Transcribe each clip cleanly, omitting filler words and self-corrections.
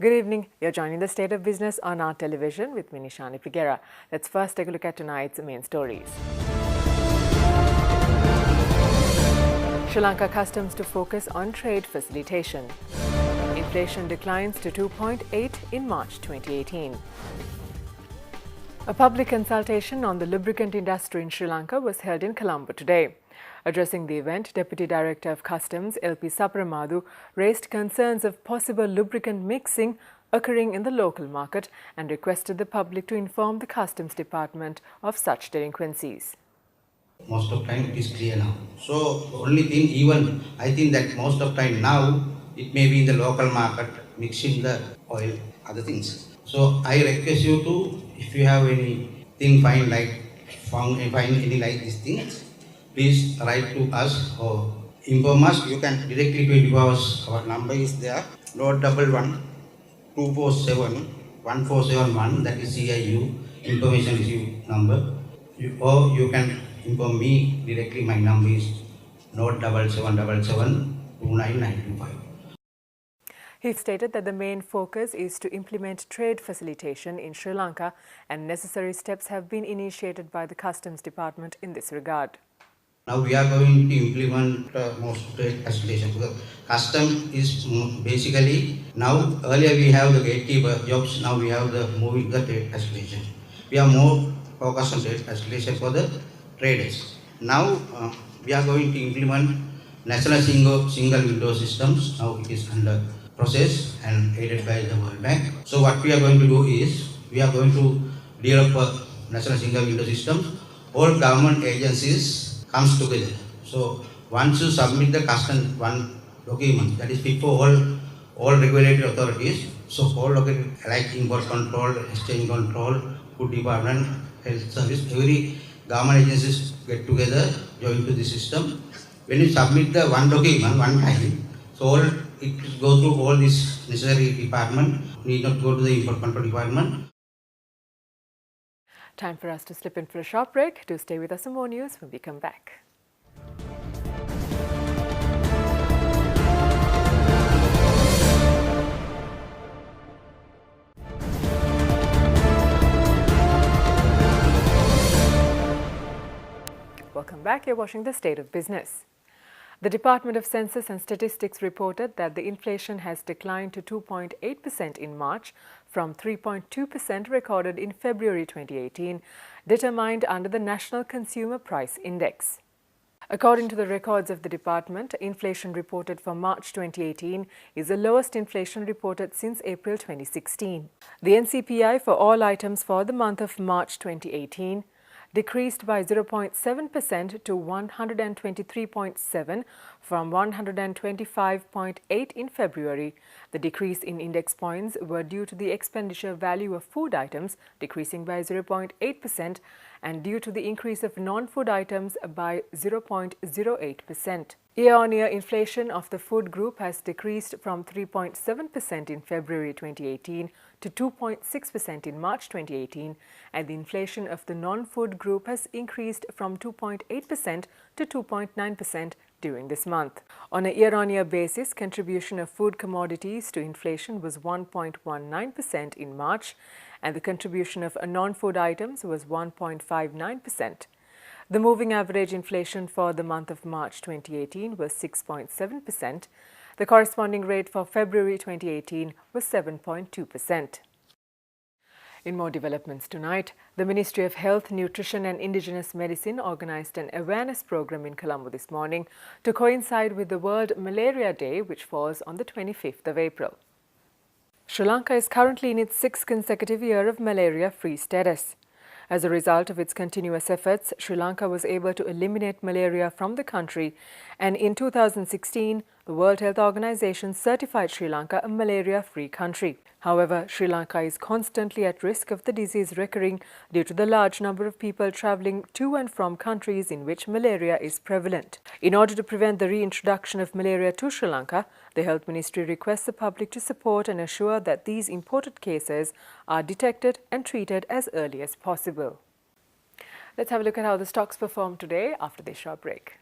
Good evening. You're joining the State of Business on our television with me, Nishani Figuera. Let's first take a look at tonight's main stories. Sri Lanka Customs to focus on trade facilitation. Inflation declines to 2.8 in March 2018. A public consultation on the lubricant industry in Sri Lanka was held in Colombo today. Addressing the event, Deputy Director of Customs L.P. Saparamadu raised concerns of possible lubricant mixing occurring in the local market and requested the public to inform the Customs Department of such delinquencies. Most of time it is clear now. So only thing, even I think that most of time now it may be in the local market mixing the oil, other things. So I request you to, if you have anything find any like these things, please write to us or inform us. You can directly 24 hours. Our number is there. 011 247 1471. That is CIU information issue number. Or you can inform me directly. My number is 07777 29925. He stated that the main focus is to implement trade facilitation in Sri Lanka and necessary steps have been initiated by the Customs Department in this regard. Now we are going to implement most trade facilitation because custom is basically now earlier we have the gatekeeper jobs, now we have the moving the trade facilitation. We are more focused on trade facilitation for the traders. Now we are going to implement national single window systems. Now it is under process and aided by the World Bank. So what we are going to do is we are going to develop a national single window systems. All government agencies comes together. So once you submit the custom one document that is fit for all regulatory authorities. So all located like import control, exchange control, food department, health service, every government agencies get together, join to the system. When you submit the one document one time, so it go through all this necessary department, need not go to the import control department. Time for us to slip in for a short break. Do stay with us for more news when we come back. Welcome back. You're watching The State of Business. The Department of Census and Statistics reported that the inflation has declined to 2.8% in March from 3.2% recorded in February 2018, determined under the National Consumer Price Index. According to the records of the department, inflation reported for March 2018 is the lowest inflation reported since April 2016. The NCPI for all items for the month of March 2018 decreased by 0.7% to 123.7 from 125.8 in February. The decrease in index points were due to the expenditure value of food items decreasing by 0.8% and due to the increase of non-food items by 0.08%. Year-on-year inflation of the food group has decreased from 3.7% in February 2018 to 2.6% in March 2018, and the inflation of the non-food group has increased from 2.8% to 2.9% during this month. On a year-on-year basis, contribution of food commodities to inflation was 1.19% in March, and the contribution of non-food items was 1.59%. The moving average inflation for the month of March 2018 was 6.7%. The corresponding rate for February 2018 was 7.2%. In more developments tonight, the Ministry of Health, Nutrition and Indigenous Medicine organized an awareness program in Colombo this morning to coincide with the World Malaria Day, which falls on the 25th of April. Sri Lanka is currently in its 6th consecutive year of malaria-free status. As a result of its continuous efforts, Sri Lanka was able to eliminate malaria from the country, and in 2016, the World Health Organization certified Sri Lanka a malaria-free country. However, Sri Lanka is constantly at risk of the disease recurring due to the large number of people travelling to and from countries in which malaria is prevalent. In order to prevent the reintroduction of malaria to Sri Lanka, the Health Ministry requests the public to support and assure that these imported cases are detected and treated as early as possible. Let's have a look at how the stocks performed today after this short break.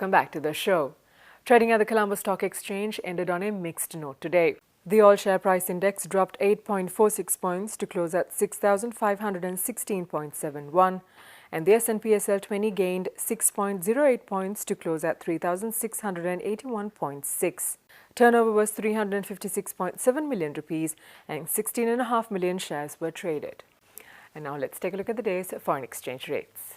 Welcome back to the show. Trading at the Colombo Stock Exchange ended on a mixed note today. The all share price index dropped 8.46 points to close at 6,516.71, and the S&P SL 20 gained 6.08 points to close at 3,681.6. Turnover was 356.7 million rupees and 16.5 million shares were traded. And now let's take a look at the day's foreign exchange rates.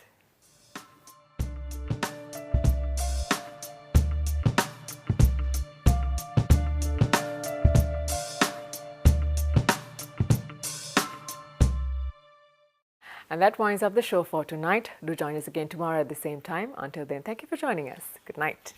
And that winds up the show for tonight. Do join us again tomorrow at the same time. Until then, thank you for joining us. Good night.